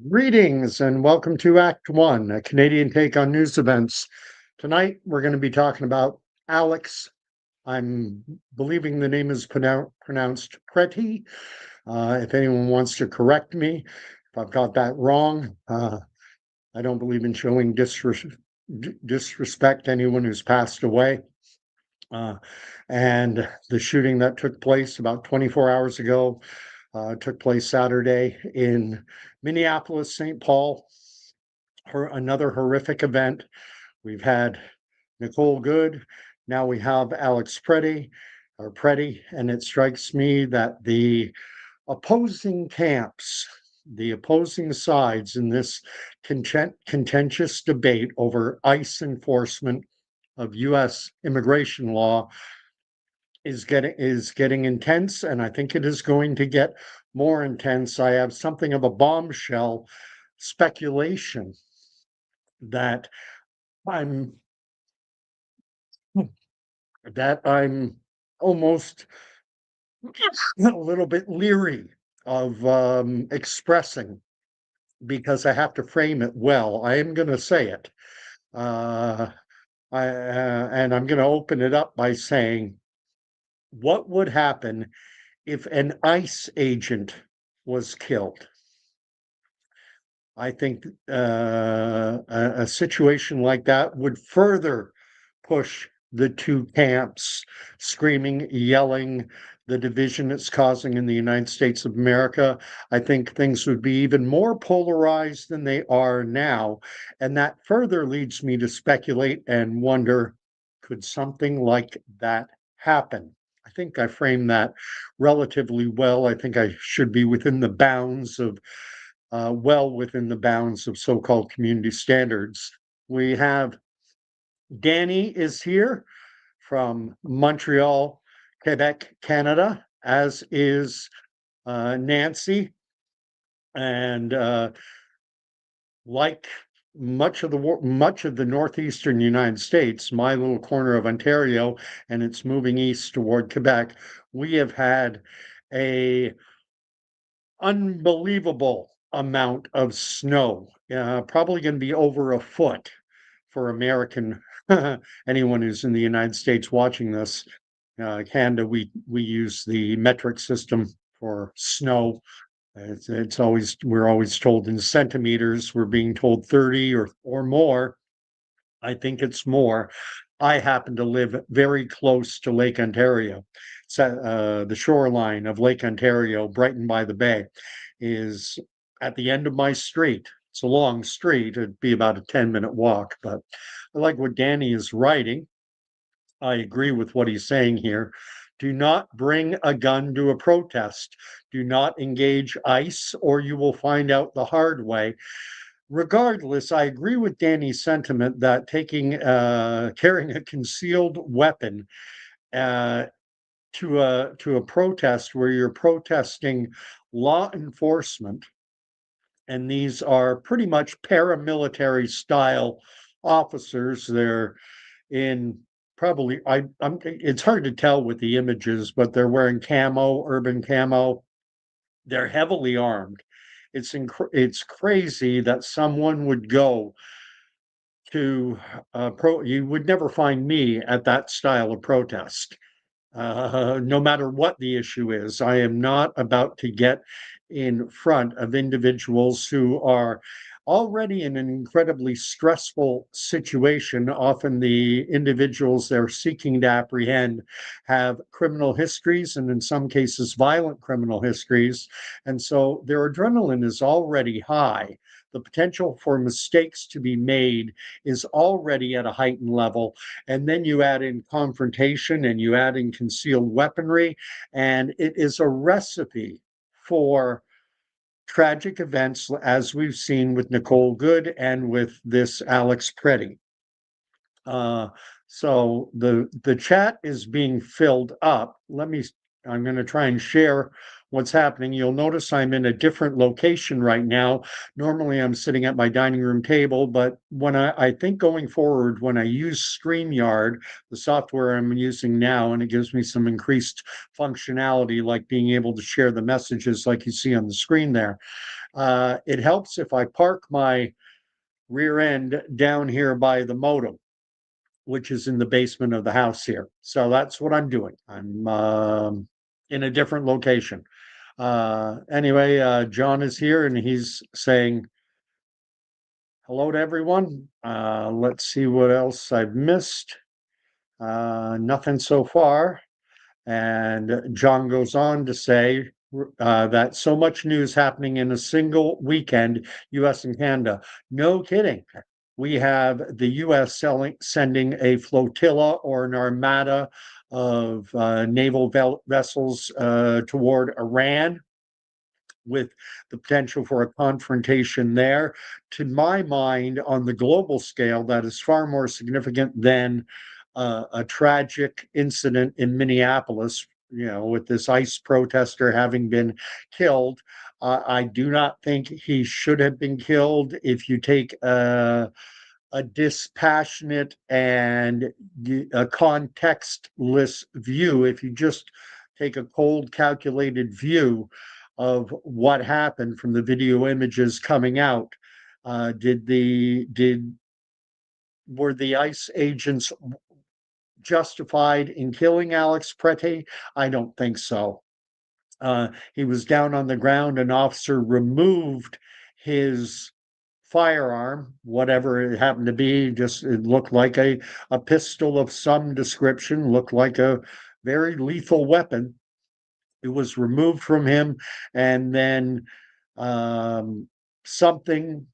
Greetings and welcome to Act One, a Canadian take on news events. Tonight, we're going to be talking about Alex. I'm believing the name is pronounced Pretti. If anyone wants to correct me, if I've got that wrong, I don't believe in showing disrespect to anyone who's passed away. Uh, and the shooting that took place about 24 hours ago took place Saturday in Minneapolis, St. Paul. Another horrific event. We've had Nicole Good. Now we have Alex Pretti, and it strikes me that the opposing camps, the opposing sides in this contentious debate over ICE enforcement of U.S. immigration law is getting intense, and I think it is going to get more intense. I have something of a bombshell speculation that I'm I'm almost a little bit leery of expressing because I have to frame it well. I am going to say it. Uh, and I'm going to open it up by saying, what would happen if an ICE agent was killed? I think a situation like that would further push the two camps, screaming, yelling, the division it's causing in the United States of America. I think things would be even more polarized than they are now. And that further leads me to speculate and wonder, could something like that happen? I think I framed that relatively well. I think I should be within the bounds of well within the bounds of so-called community standards. We have Danny is here from Montreal, Quebec, Canada, as is Nancy. And like much of the northeastern United States, my little corner of Ontario, and it's moving east toward Quebec, we have had a unbelievable amount of snow, probably going to be over a foot for American, anyone who's in the United States watching this. Canada, we use the metric system for snow. It's always, we're always told in centimeters. We're being told 30 or more. I think it's more. I happen to live very close to Lake Ontario. So, the shoreline of Lake Ontario, Brighton by the Bay, is at the end of my street. It's a long street. It'd be about a 10-minute walk, but I like what Danny is writing. I agree with what he's saying here. Do not bring a gun to a protest. Do not engage ICE, or you will find out the hard way. Regardless, I agree with Danny's sentiment that carrying a concealed weapon uh, to a protest where you're protesting law enforcement, and these are pretty much paramilitary style officers. They're in probably it's hard to tell with the images, but they're wearing camo, urban camo. They're heavily armed. It's crazy that someone would go to you would never find me at that style of protest. No matter what the issue is, I am not about to get in front of individuals who are already in an incredibly stressful situation. Often the individuals they're seeking to apprehend have criminal histories, and in some cases, violent criminal histories. And so their adrenaline is already high. The potential for mistakes to be made is already at a heightened level. And then you add in confrontation and you add in concealed weaponry, and it is a recipe for tragic events as we've seen with Nicole Good and with this Alex Pretti. Uh, so the chat is being filled up. I'm going to try and share what's happening. You'll notice I'm in a different location right now. Normally I'm sitting at my dining room table, but when I think going forward, when I use StreamYard, the software I'm using now, and it gives me some increased functionality, like being able to share the messages like you see on the screen there. It helps if I park my rear end down here by the modem, which is in the basement of the house here. So that's what I'm doing. I'm in a different location. Anyway, John is here and he's saying hello to everyone. Let's see what else I've missed. Nothing so far. And John goes on to say that so much news happening in a single weekend, US and Canada. No kidding. We have the US sending a flotilla or an armada of naval vessels toward Iran, with the potential for a confrontation there. To my mind, on the global scale, that is far more significant than a tragic incident in Minneapolis, with this ICE protester having been killed. I do not think he should have been killed. If you take a dispassionate and a contextless view, if you just take a cold, calculated view of what happened from the video images coming out, did were the ICE agents justified in killing Alex Pretti? I don't think so. He was down on the ground. An officer removed his firearm, whatever it happened to be. Just it looked like a pistol of some description, looked like a very lethal weapon. It was removed from him, and then something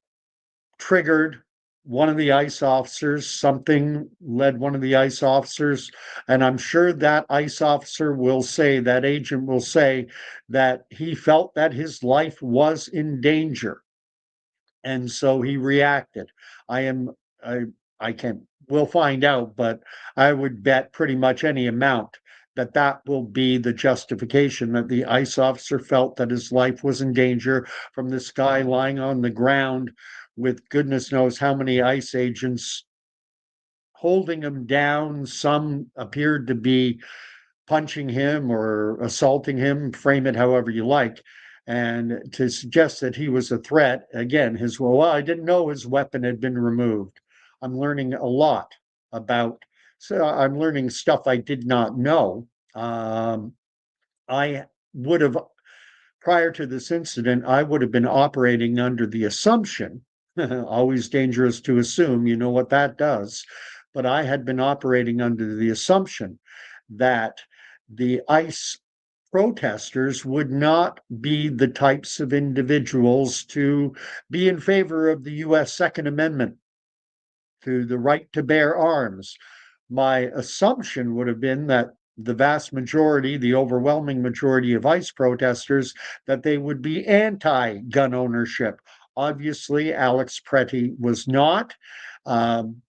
triggered one of the ICE officers, something led one of the ICE officers, and I'm sure that ICE officer will say, that agent will say, that he felt that his life was in danger. And so he reacted. I am, I, I can, we'll find out, but I would bet pretty much any amount that that will be the justification, that the ICE officer felt that his life was in danger from this guy lying on the ground with goodness knows how many ICE agents holding him down. Some appeared to be punching him or assaulting him, frame it however you like. And to suggest that he was a threat, again, well, I didn't know his weapon had been removed. I'm learning a lot about, so I'm learning stuff I did not know. I would have, prior to this incident, I would have been operating under the assumption, always dangerous to assume, you know what that does, but I had been operating under the assumption that the ICE protesters would not be the types of individuals to be in favor of the US Second Amendment, to the right to bear arms. My assumption would have been that the vast majority, the overwhelming majority of ICE protesters, that they would be anti-gun ownership. Obviously, Alex Pretti was not. Um,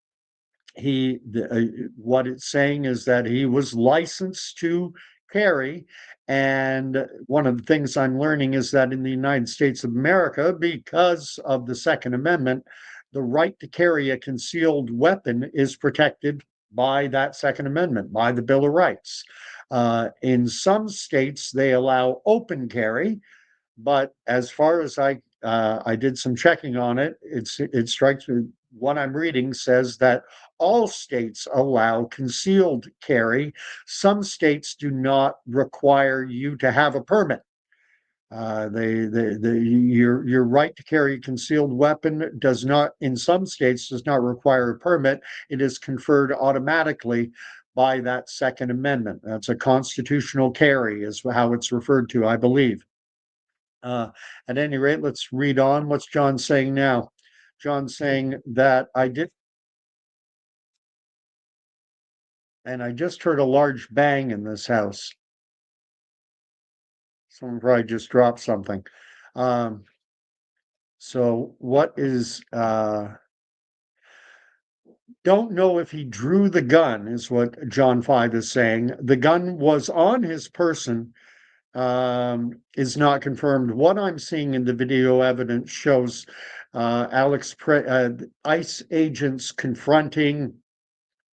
what it's saying is that he was licensed to carry. And one of the things I'm learning is that in the United States of America, because of the Second Amendment, the right to carry a concealed weapon is protected by that Second Amendment, by the Bill of Rights. In some states, they allow open carry, but as far as I did some checking on it, it strikes me, what I'm reading says that all states allow concealed carry. Some states do not require you to have a permit. Your right to carry a concealed weapon does not, in some states, does not require a permit. It is conferred automatically by that Second Amendment. That's a constitutional carry, is how it's referred to, I believe. At any rate, let's read on. What's John saying now? John's saying that I did, and I just heard a large bang in this house. Someone probably just dropped something. So what is, don't know if he drew the gun, is what John 5 is saying. The gun was on his person, is not confirmed. What I'm seeing in the video evidence shows ICE agents confronting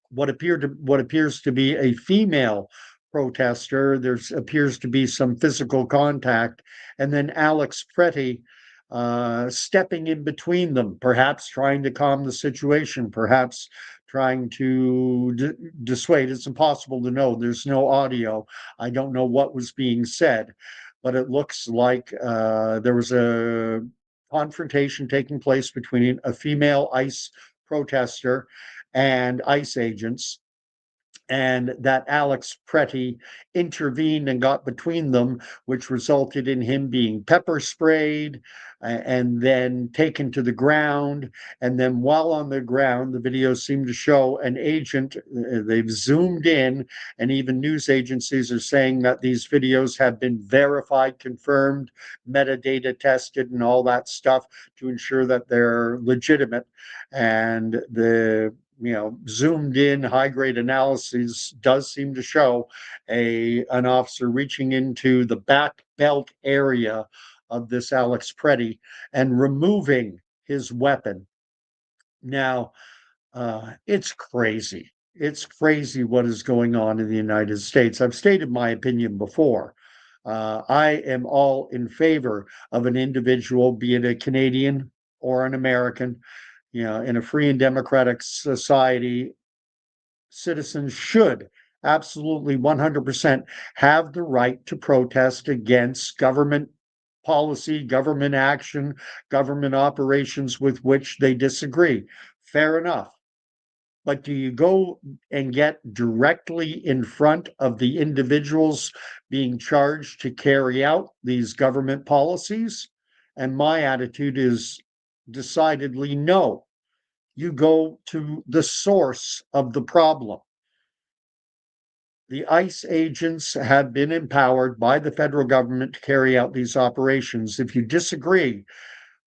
what appears to be a female protester. There appears to be some physical contact, and then Alex Pretti stepping in between them, perhaps trying to calm the situation, perhaps trying to dissuade. It's impossible to know. There's no audio. I don't know what was being said, but it looks like there was a confrontation taking place between a female ICE protester and ICE agents, and that Alex Pretti intervened and got between them, which resulted in him being pepper sprayed and then taken to the ground. And then while on the ground, the videos seem to show an agent, they've zoomed in, and even news agencies are saying that these videos have been verified, confirmed, metadata tested, and all that stuff to ensure that they're legitimate. And the zoomed in high grade analysis does seem to show an officer reaching into the back belt area of this Alex Pretti and removing his weapon. Now, it's crazy. It's crazy what is going on in the United States. I've stated my opinion before. I am all in favor of an individual, be it a Canadian or an American, in a free and democratic society, citizens should absolutely 100% have the right to protest against government policy, government action, government operations with which they disagree. Fair enough. But do you go and get directly in front of the individuals being charged to carry out these government policies? And my attitude is decidedly no. You go to the source of the problem. The ICE agents have been empowered by the federal government to carry out these operations. If you disagree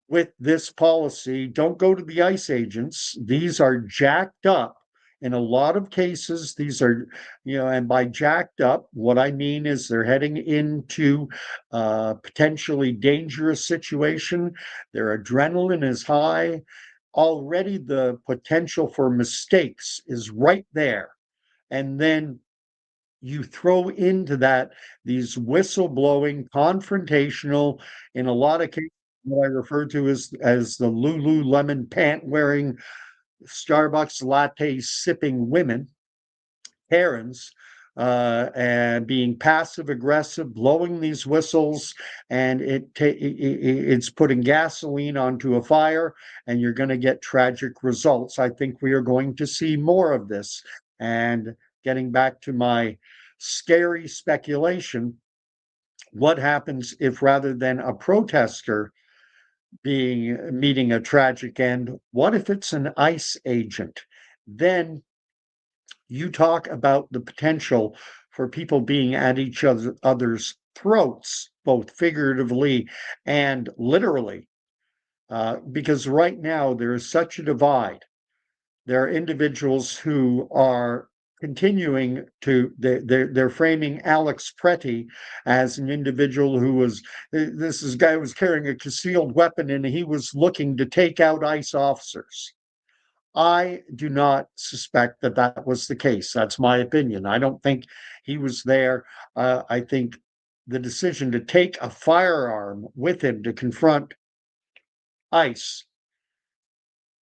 with this policy, don't go to the ICE agents. These are jacked up. In a lot of cases, these are, and by jacked up, what I mean is they're heading into a potentially dangerous situation. Their adrenaline is high. Already the potential for mistakes is right there. And then you throw into that these whistleblowing, confrontational, in a lot of cases, what I refer to as the Lululemon pant wearing, Starbucks latte sipping women, Karens, and being passive aggressive, blowing these whistles, and it's putting gasoline onto a fire, and you're going to get tragic results. I think we are going to see more of this. And getting back to my scary speculation, what happens if rather than a protester meeting a tragic end, what if it's an ICE agent? Then you talk about the potential for people being at each other's throats, both figuratively and literally, because right now there is such a divide. There are individuals who are continuing to they're framing Alex Pretti as an individual who was this is guy was carrying a concealed weapon and he was looking to take out ICE officers. I do not suspect that that was the case. That's my opinion. I don't think he was there. I think the decision to take a firearm with him to confront ICE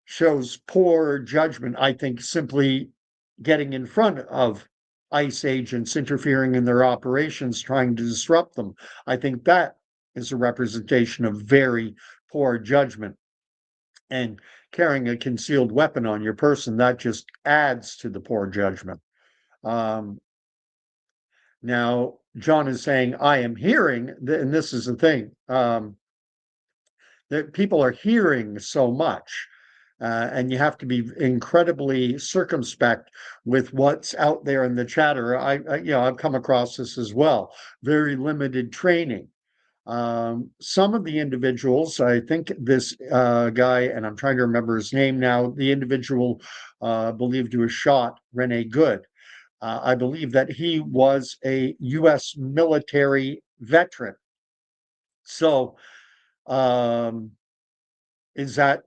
shows poor judgment. I think simply getting in front of ICE agents interfering in their operations, trying to disrupt them. I think that is a representation of very poor judgment. And carrying a concealed weapon on your person, that just adds to the poor judgment. Um, Now, John is saying, I am hearing, and this is the thing, that people are hearing so much. And you have to be incredibly circumspect with what's out there in the chatter. I've come across this as well. Very limited training. Some of the individuals, I think this guy, and I'm trying to remember his name now, the individual believed to have shot Rene Good. I believe that he was a U.S. military veteran. So, um, is that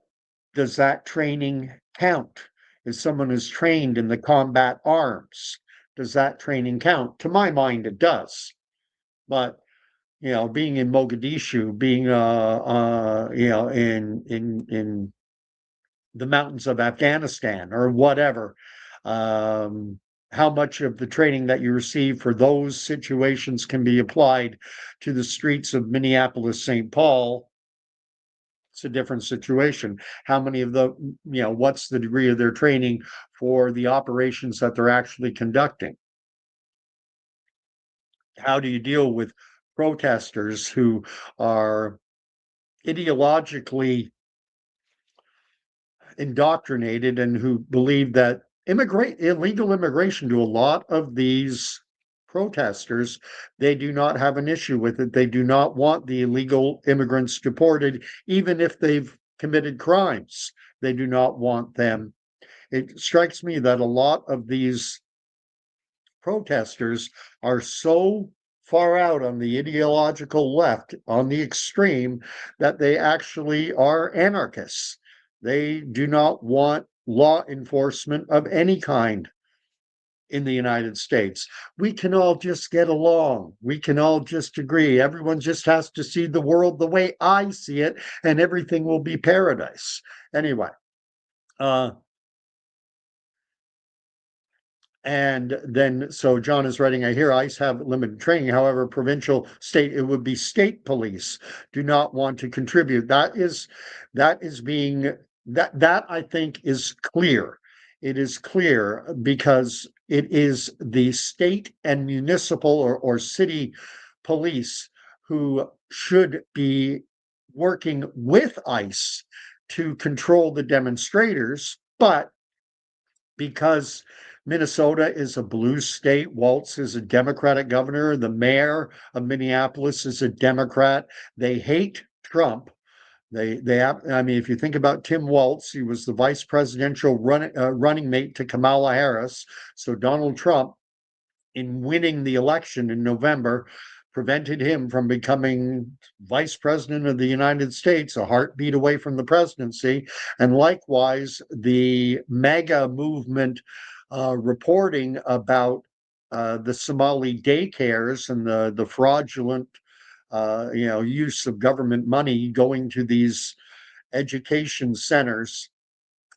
does that training count? If someone is trained in the combat arms, does that training count? To my mind, it does. But being in Mogadishu, being in the mountains of Afghanistan or whatever. Um, how much of the training that you receive for those situations can be applied to the streets of Minneapolis, St. Paul? It's a different situation. How many of the, what's the degree of their training for the operations that they're actually conducting? How do you deal with protesters who are ideologically indoctrinated and who believe that illegal immigration, to a lot of these protesters, they do not have an issue with it. They do not want the illegal immigrants deported, even if they've committed crimes. They do not want them. It strikes me that a lot of these protesters are so far out on the ideological left, on the extreme, that they actually are anarchists. They do not want law enforcement of any kind in the United States. We can all just get along. We can all just agree. Everyone just has to see the world the way I see it, and everything will be paradise. Anyway, uh, and then, so John is writing, I hear ICE have limited training. However, provincial state, it would be state police do not want to contribute. That is being, that I think is clear. It is clear because it is the state and municipal or city police who should be working with ICE to control the demonstrators. But because Minnesota is a blue state, Walz is a Democratic governor, the mayor of Minneapolis is a Democrat. They hate Trump. I mean, if you think about Tim Walz, he was the vice presidential running mate to Kamala Harris. So Donald Trump, in winning the election in November, prevented him from becoming vice president of the United States, a heartbeat away from the presidency. And likewise, the MAGA movement reporting about the Somali daycares and the fraudulent, use of government money going to these education centers,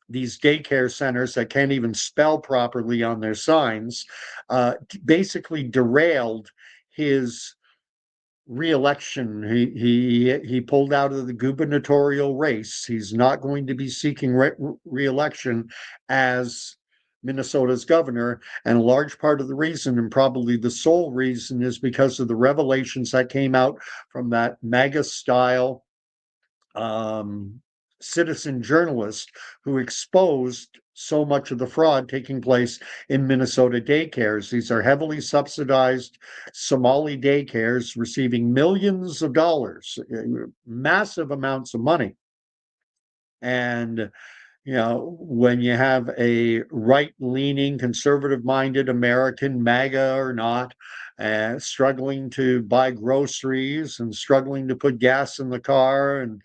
these daycare centers that can't even spell properly on their signs, basically derailed his reelection. He pulled out of the gubernatorial race. He's not going to be seeking reelection as Minnesota's governor. And a large part of the reason, and probably the sole reason, is because of the revelations that came out from that MAGA style um, citizen journalist who exposed so much of the fraud taking place in Minnesota daycares. These are heavily subsidized Somali daycares receiving millions of dollars, massive amounts of money. And when you have a right-leaning, conservative-minded American, MAGA or not, struggling to buy groceries and struggling to put gas in the car and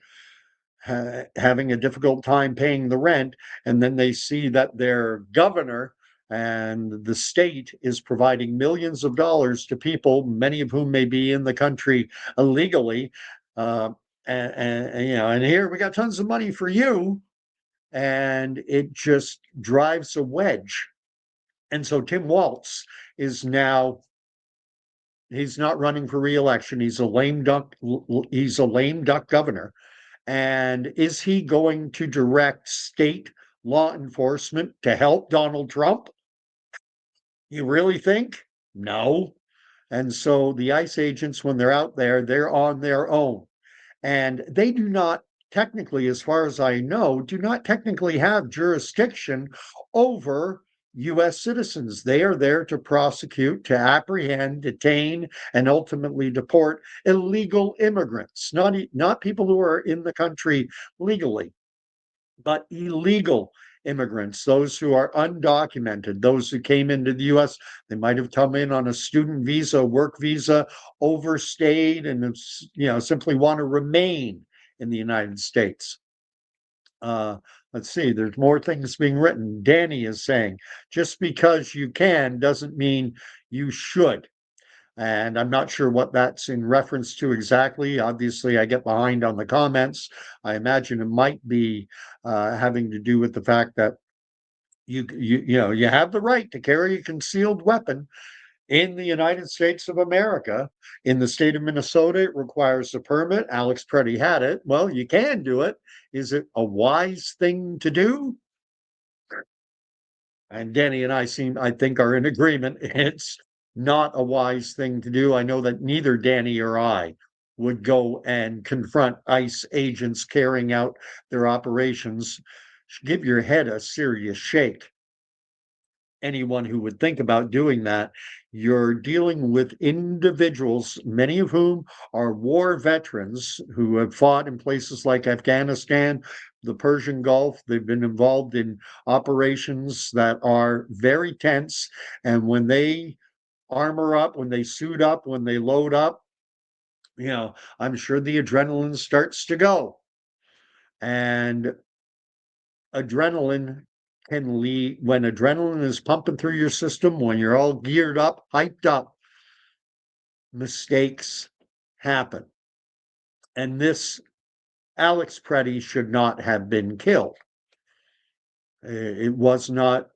having a difficult time paying the rent, and then they see that their governor and the state is providing millions of dollars to people, many of whom may be in the country illegally. Uh, and here we got tons of money for you, and it just drives a wedge. And so Tim Walz is now, he's not running for reelection. He's a lame duck. He's a lame duck governor. And is he going to direct state law enforcement to help Donald Trump? You really think? No. And so the ICE agents, when they're out there, they're on their own. And they do not technically, as far as I know, do not technically have jurisdiction over US citizens. They are there to prosecute, to apprehend, detain, and ultimately deport illegal immigrants, not people who are in the country legally, but illegal immigrants, those who are undocumented, those who came into the US. They might have come in on a student visa, work visa, overstayed, and simply want to remain in the United States. Let's see, there's more things being written. Danny is saying, just because you can doesn't mean you should. And I'm not sure what that's in reference to exactly. Obviously, I get behind on the comments. I imagine it might be having to do with the fact that you have the right to carry a concealed weapon in the United States of America. In the state of Minnesota, it requires a permit. Alex Pretti had it. Well, you can do it. Is it a wise thing to do? And Danny and I think, are in agreement. It's not a wise thing to do. I know that neither Danny or I would go and confront ICE agents carrying out their operations. Give your head a serious shake. Anyone who would think about doing that, you're dealing with individuals, many of whom are war veterans who have fought in places like Afghanistan, the Persian Gulf. They've been involved in operations that are very tense. And when they armor up, when they suit up, when they load up, I'm sure the adrenaline starts to go. And adrenaline can lead, when adrenaline is pumping through your system, when you're all geared up, hyped up, mistakes happen. And this Alex Pretti should not have been killed. It was not,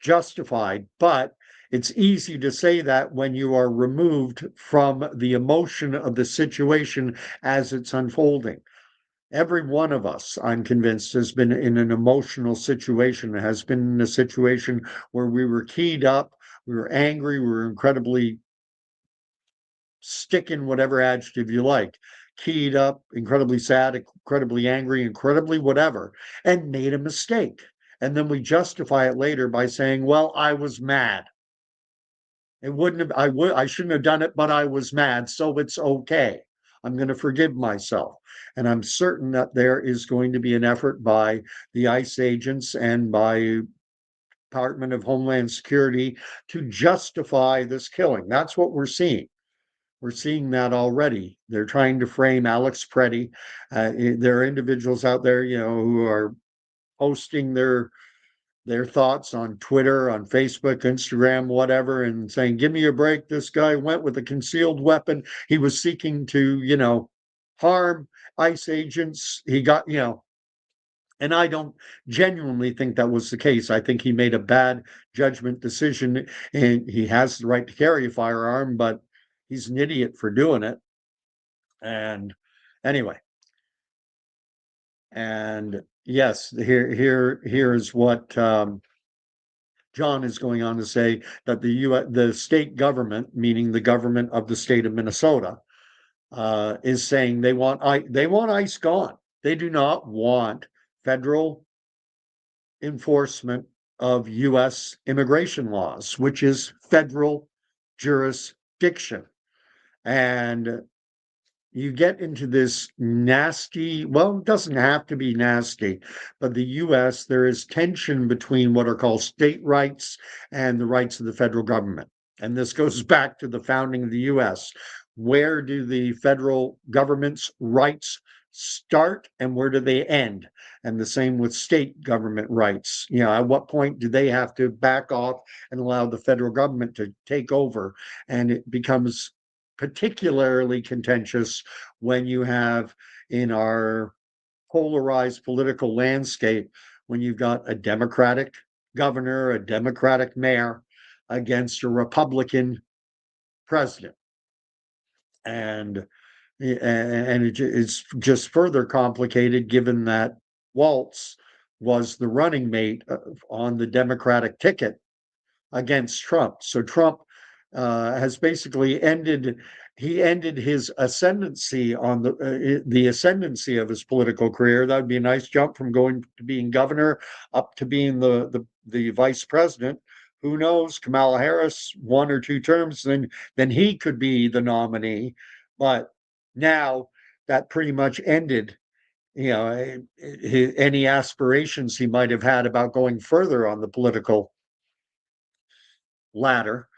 justified, but it's easy to say that when you are removed from the emotion of the situation as it's unfolding. Every one of us, I'm convinced, has been in an emotional situation, has been in a situation where we were keyed up, we were angry, we were incredibly, stick in whatever adjective you like, keyed up, incredibly sad, incredibly angry, incredibly whatever, and made a mistake. And then we justify it later by saying, well, I was mad. It wouldn't have, I shouldn't have done it, but I was mad, so it's okay. I'm going to forgive myself. And I'm certain that there is going to be an effort by the ICE agents and by Department of Homeland Security to justify this killing. That's what we're seeing. We're seeing that already. They're trying to frame Alex Pretti. There are individuals out there, who are posting their thoughts on Twitter, on Facebook, Instagram, whatever, and saying, give me a break. This guy went with a concealed weapon. He was seeking to, harm ICE agents. He got, and I don't genuinely think that was the case. I think he made a bad judgment decision, and he has the right to carry a firearm, but he's an idiot for doing it. And anyway, and yes, here's what John is going on to say, that the state government, meaning the government of the state of Minnesota, is saying they want ICE gone. They do not want federal enforcement of U.S. immigration laws, which is federal jurisdiction. And you get into this nasty, well, it doesn't have to be nasty, but the US, there is tension between what are called state rights and the rights of the federal government. And this goes back to the founding of the US. Where do the federal government's rights start and where do they end? And the same with state government rights. At what point do they have to back off and allow the federal government to take over? And it becomes particularly contentious when you have, in our polarized political landscape, when you've got a Democratic governor, a Democratic mayor against a Republican president. And it's just further complicated given that Waltz was the running mate on the Democratic ticket against Trump. So Trump has basically ended his ascendancy on the ascendancy of his political career. That would be a nice jump from going to being governor up to being the vice president. Who knows? Kamala Harris, 1 or 2 terms, then he could be the nominee. But now that pretty much ended, any aspirations he might have had about going further on the political ladder.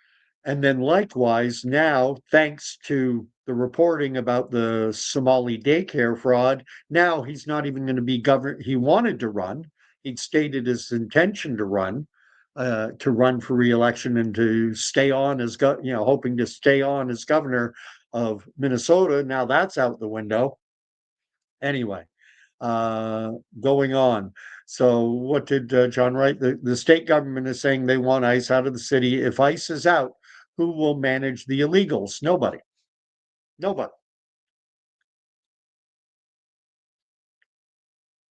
And then likewise, now, thanks to the reporting about the Somali daycare fraud, now he's not even going to be governor. He wanted to run. He'd stated his intention to run, to run for reelection and to stay on as hoping to stay on as governor of Minnesota. Now that's out the window. Anyway, uh, going on. So what did John write? The state government is saying they want ICE out of the city. If ICE is out, who will manage the illegals? Nobody. Nobody.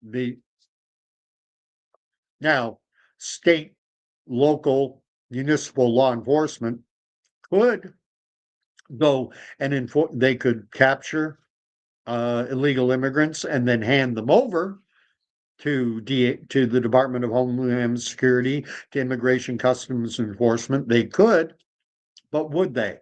The Now, state, local, municipal law enforcement could go and they could capture illegal immigrants and then hand them over to the Department of Homeland Security, to Immigration Customs Enforcement. They could, but would they?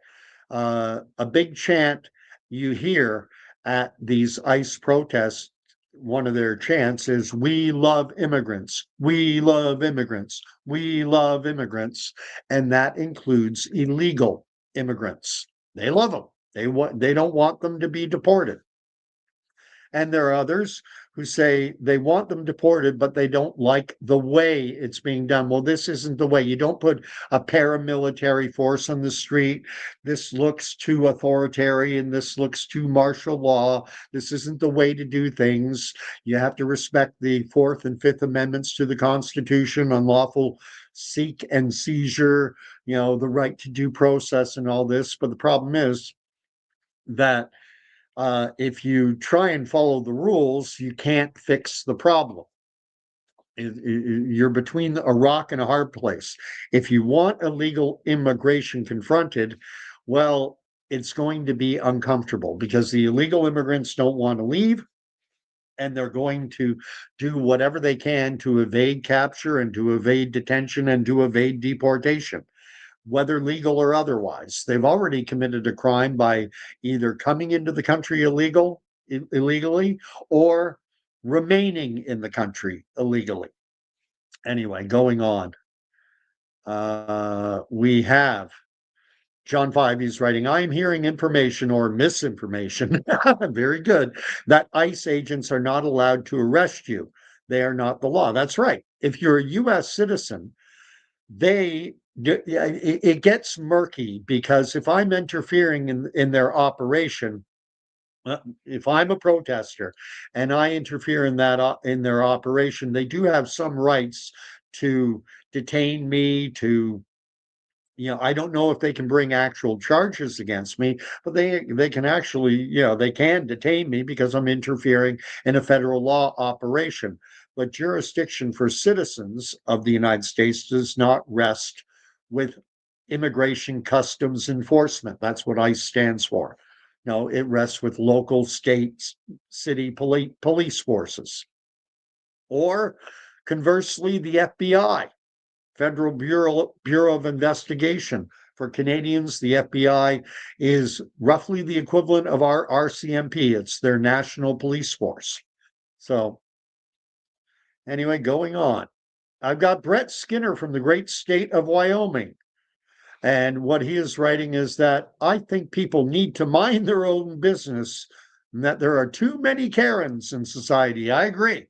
A big chant you hear at these ICE protests, one of their chants is, "We love immigrants. We love immigrants. We love immigrants." And that includes illegal immigrants. They love them. They don't want them to be deported. And there are others who say they want them deported, but they don't like the way it's being done. Well, this isn't the way. You don't put a paramilitary force on the street. This looks too authoritarian. This looks too martial law. This isn't the way to do things. You have to respect the Fourth and Fifth Amendments to the Constitution, unlawful seek and seizure, the right to due process and all this. But the problem is that if you try and follow the rules, you can't fix the problem. You're between a rock and a hard place. If you want illegal immigration confronted, well, it's going to be uncomfortable because the illegal immigrants don't want to leave, and they're going to do whatever they can to evade capture and to evade detention and to evade deportation, whether legal or otherwise. They've already committed a crime by either coming into the country illegally or remaining in the country illegally. Anyway, going on. We have John 5, he's writing, "I am hearing information or misinformation," very good, "that ICE agents are not allowed to arrest you. They are not the law." That's right. If you're a US citizen, it gets murky, because if I'm interfering in their operation, if I'm a protester and I interfere in their operation, they do have some rights to detain me, to I don't know if they can bring actual charges against me, but they can actually, they can detain me because I'm interfering in a federal law operation. But jurisdiction for citizens of the United States does not rest with Immigration Customs Enforcement. That's what ICE stands for. No, it rests with local, state, city police forces. Or conversely, the FBI, Federal Bureau of Investigation. For Canadians, the FBI is roughly the equivalent of our RCMP. It's their national police force. So anyway, going on. I've got Brett Skinner from the great state of Wyoming. And what he is writing is that, "I think people need to mind their own business and that there are too many Karens in society." I agree.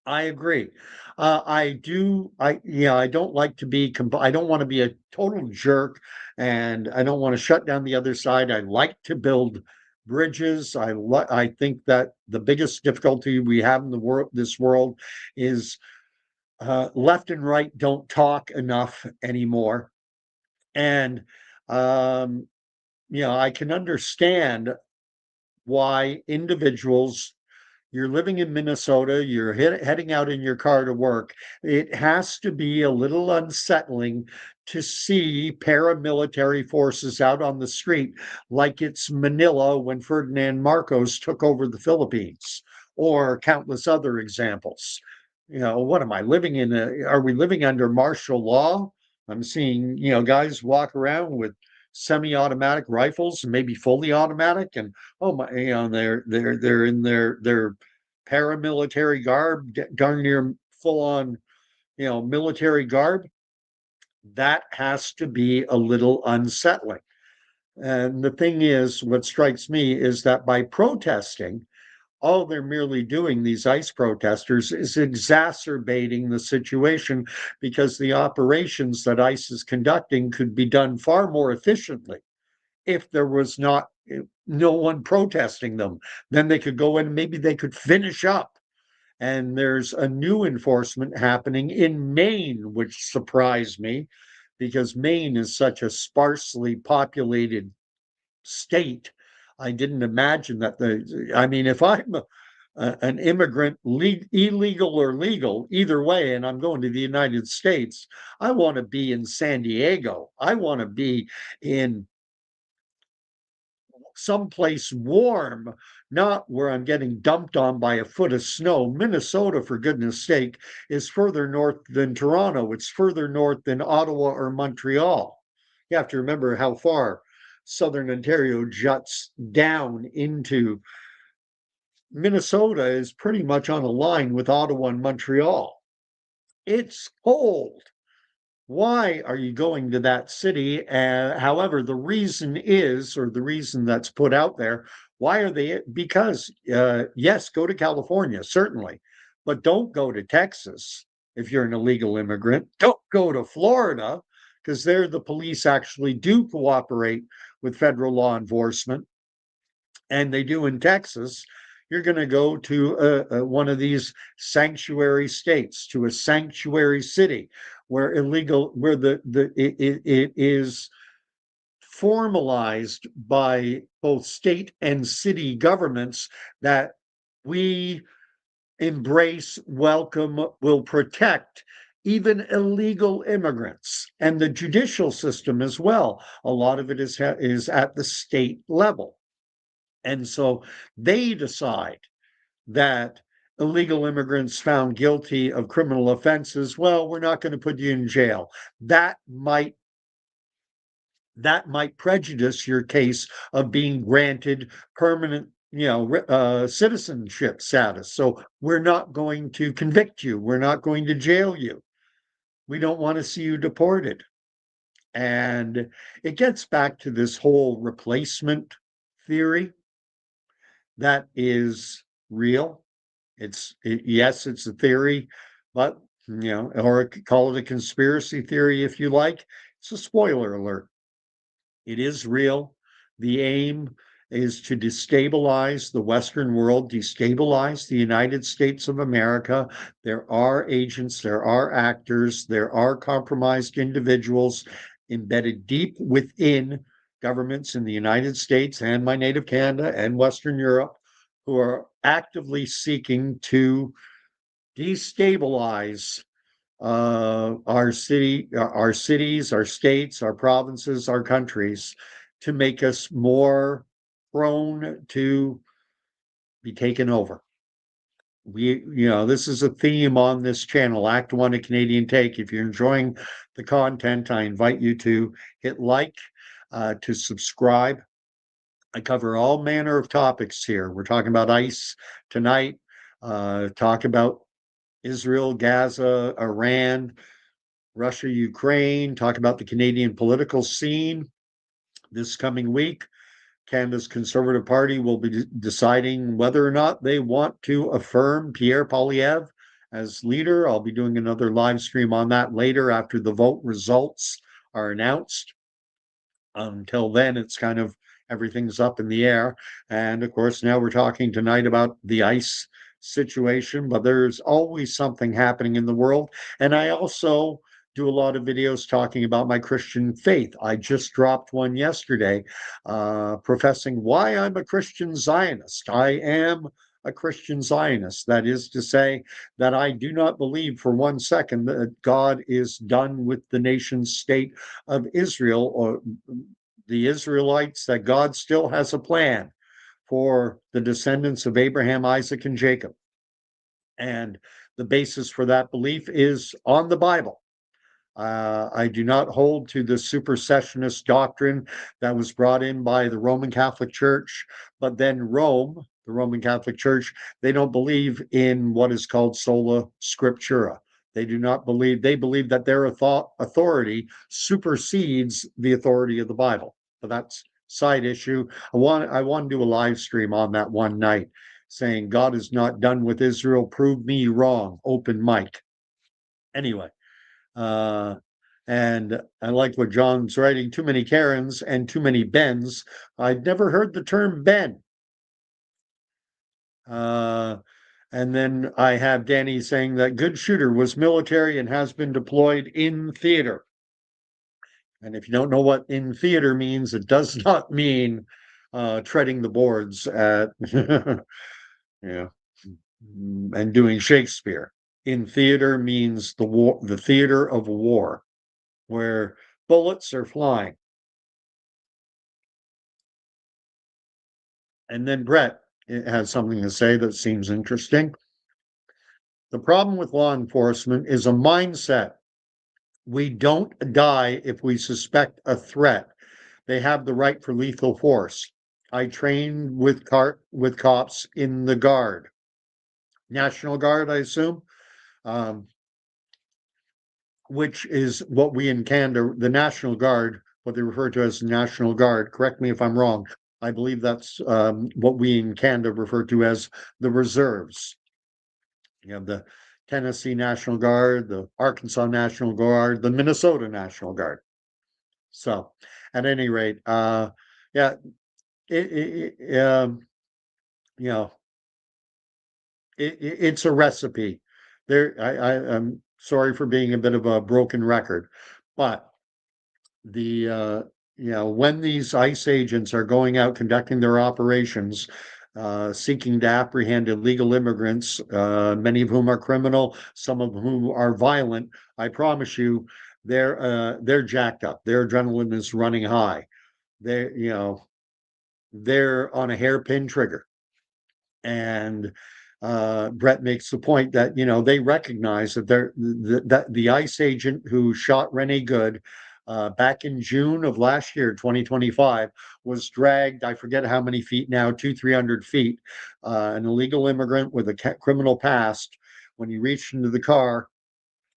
I agree. I don't like to be, I don't want to be a total jerk, and I don't want to shut down the other side. I like to build bridges. I think that the biggest difficulty we have in this world is left and right don't talk enough anymore. And, um, I can understand why individuals, you're living in Minnesota, you're heading out in your car to work. It has to be a little unsettling to see paramilitary forces out on the street, like it's Manila when Ferdinand Marcos took over the Philippines, or countless other examples. What am I living in? Are we living under martial law? I'm seeing, guys walk around with semi-automatic rifles, maybe fully automatic, and oh my, they're in their paramilitary garb, darn near full on, military garb. That has to be a little unsettling. And the thing is, what strikes me is that by protesting, all they're merely doing, these ICE protesters, is exacerbating the situation because the operations that ICE is conducting could be done far more efficiently if there was not no one protesting them. Then they could go in, maybe they could finish up. And there's a new enforcement happening in Maine, which surprised me because Maine is such a sparsely populated state. I didn't imagine that I mean, if I'm an immigrant, illegal or legal, either way, and I'm going to the United States, I want to be in San Diego. I want to be in someplace warm, not where I'm getting dumped on by a foot of snow. Minnesota, for goodness sake, is further north than Toronto. It's further north than Ottawa or Montreal. You have to remember how far southern Ontario juts down into Minnesota is pretty much on a line with Ottawa and Montreal. It's cold. Why are you going to that city? However, the reason is, or the reason that's put out there, why are they? Because, yes, go to California, certainly, but don't go to Texas if you're an illegal immigrant. Don't go to Florida because there the police actually do cooperate with federal law enforcement, and they do in Texas. You're going to go to one of these sanctuary states, to a sanctuary city where it is formalized by both state and city governments that we embrace, welcome, will protect even illegal immigrants, and the judicial system as well. A lot of it is at the state level. And so they decide that illegal immigrants found guilty of criminal offenses, well, we're not going to put you in jail. That might prejudice your case of being granted permanent citizenship status. So we're not going to convict you. We're not going to jail you. We don't want to see you deported. And it gets back to this whole replacement theory that is real. Yes, it's a theory, but or call it a conspiracy theory if you like. It's a spoiler alert. It is real. The aim is to destabilize the Western world, destabilize the United States of America. There are agents, there are actors, there are compromised individuals embedded deep within governments in the United States and my native Canada and Western Europe who are actively seeking to destabilize our cities, our states, our provinces, our countries, to make us more prone to be taken over. This is a theme on this channel, Act One, A Canadian Take. If you're enjoying the content, I invite you to hit like, to subscribe. I cover all manner of topics here. We're talking about ICE tonight, talk about Israel, Gaza, Iran, Russia, Ukraine, talk about the Canadian political scene this coming week. Canada's Conservative Party will be deciding whether or not they want to affirm Pierre Poilievre as leader. I'll be doing another live stream on that later after the vote results are announced. Until then, it's kind of everything's up in the air. And of course, now we're talking tonight about the ICE situation, but there's always something happening in the world. And I also do a lot of videos talking about my Christian faith. I just dropped one yesterday, professing why I'm a Christian Zionist. I am a Christian Zionist. That is to say that I do not believe for 1 second that God is done with the nation state of Israel or the Israelites, that God still has a plan for the descendants of Abraham, Isaac, and Jacob. And the basis for that belief is on the Bible. I do not hold to the supersessionist doctrine that was brought in by the Roman Catholic Church, but then Rome, the Roman Catholic Church, they don't believe in what is called sola scriptura. They do not believe, they believe that their authority supersedes the authority of the Bible. But that's side issue. I want to do a live stream on that one night. saying, God is not done with Israel. Prove me wrong. Open mic. Anyway, uh, and I like what John's writing, too many Karens and too many Bens. I'd never heard the term Ben. Uh, and then I have Danny saying that good shooter was military and has been deployed in theater. And if you don't know what in theater means, it does not mean treading the boards at yeah and doing Shakespeare. In theater means the war, the theater of war, where bullets are flying. And then Brett has something to say that seems interesting. The problem with law enforcement is a mindset. We don't die if we suspect a threat. They have the right for lethal force. I trained with cops in the Guard, National Guard, I assume, um, which is what we in Canada, the National Guard, what they refer to as National Guard. Correct me if I'm wrong. I believe that's what we in Canada refer to as the reserves. You have the Tennessee National Guard, the Arkansas National Guard, the Minnesota National Guard. So, at any rate, yeah, it you know, it's a recipe. I'm sorry for being a bit of a broken record, but the when these ICE agents are going out conducting their operations, seeking to apprehend illegal immigrants, many of whom are criminal, some of whom are violent, I promise you, they're jacked up. Their adrenaline is running high. They're on a hairpin trigger. And Brett makes the point that they recognize that that the ICE agent who shot Rene Good back in June of last year, 2025, was dragged. I forget how many feet now, 200-300 feet. An illegal immigrant with a criminal past. When he reached into the car,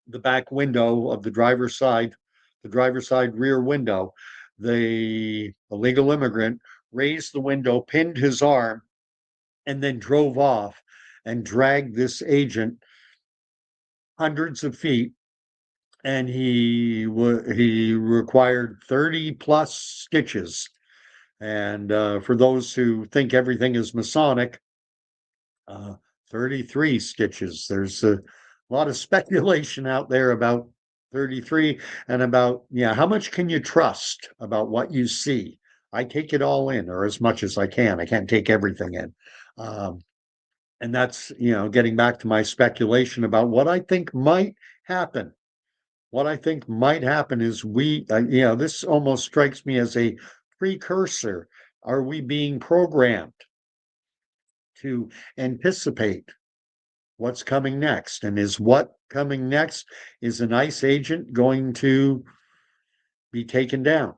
the back window of the driver's side rear window, the illegal immigrant raised the window, pinned his arm, and then drove off and dragged this agent hundreds of feet. And he required 30 plus stitches. And for those who think everything is Masonic, uh, 33 stitches. There's a lot of speculation out there about 33 and about, yeah, how much can you trust about what you see? I take it all in, or as much as I can. I can't take everything in. Um, and that's, getting back to my speculation about what I think might happen. What I think might happen is this almost strikes me as a precursor. Are we being programmed to anticipate what's coming next? And is what coming next is an ICE agent going to be taken down?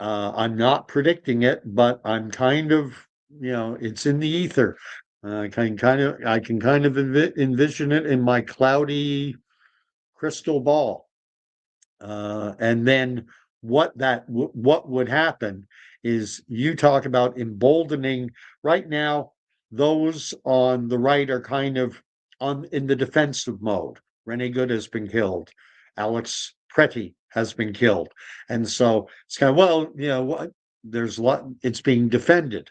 I'm not predicting it, but I'm kind of, it's in the ether. I can kind of envision it in my cloudy crystal ball. And then what would happen is you talk about emboldening. Right now, those on the right are kind of in the defensive mode. Rene Good has been killed. Alex Pretti has been killed. And so it's kind of, well, there's a lot, it's being defended.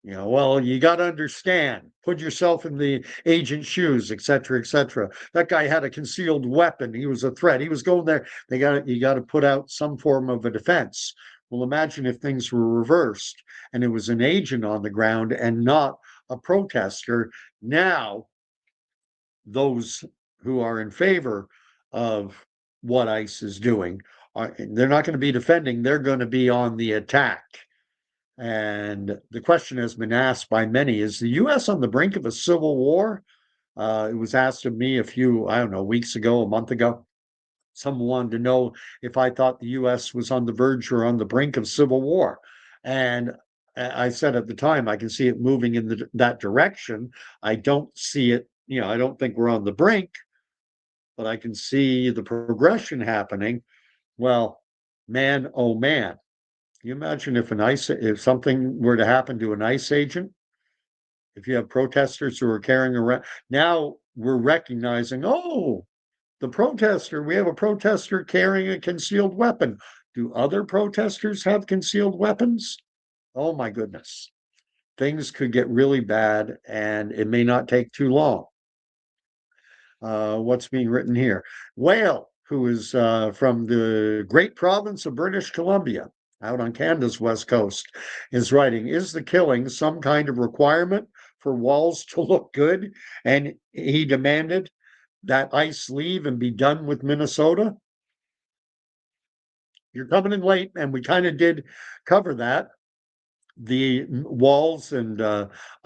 Well, you got to understand, put yourself in the agent's shoes, et cetera, et cetera. That guy had a concealed weapon. He was a threat. He was going there. You got to put out some form of a defense. Well, imagine if things were reversed and it was an agent on the ground and not a protester. Now, those who are in favor of what ICE is doing, they're not going to be defending. They're going to be on the attack. And the question has been asked by many, is the U.S. on the brink of a civil war? It was asked of me I don't know, weeks ago, a month ago. Someone wanted to know if I thought the U.S. was on the verge or on the brink of civil war. And I said at the time, I can see it moving in that direction. I don't see it, I don't think we're on the brink, but I can see the progression happening. Well, man, oh man, you imagine if if something were to happen to an ICE agent, If you have protesters who are carrying around, now we're recognizing, oh, we have a protester carrying a concealed weapon. Do other protesters have concealed weapons? Oh my goodness. Things could get really bad and it may not take too long. What's being written here? Whale, who is from the great province of British Columbia, out on Canada's west coast, is writing, is the killing some kind of requirement for walls to look good? And he demanded that ICE leave and be done with Minnesota. You're coming in late, and we kind of did cover that. The Walls and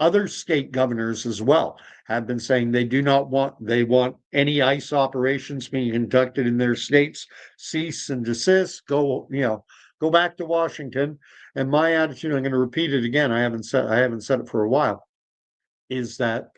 other state governors as well have been saying they want any ICE operations being conducted in their states cease and desist. Go back to Washington. And my attitude, I'm going to repeat it again. I haven't said it for a while. Is that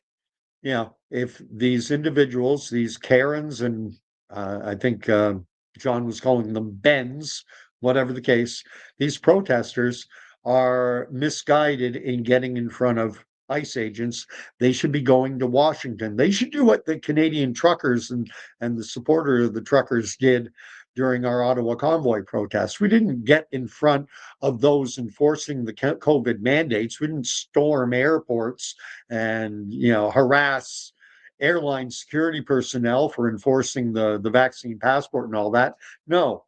if these individuals, these Karens, and I think John was calling them Bens, whatever the case, these protesters are misguided in getting in front of ICE agents. They should be going to Washington. They should do what the Canadian truckers and the supporter of the truckers did during our Ottawa convoy protests. We didn't get in front of those enforcing the COVID mandates. We didn't storm airports and harass airline security personnel for enforcing the vaccine passport and all that. No,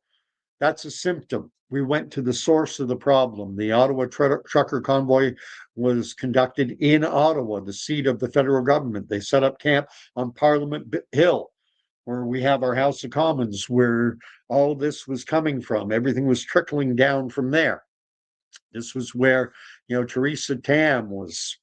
that's a symptom. We went to the source of the problem. The Ottawa trucker convoy was conducted in Ottawa, the seat of the federal government. They set up camp on Parliament Hill, where we have our House of Commons, where all this was coming from. Everything was trickling down from there. This was where, Theresa Tam was,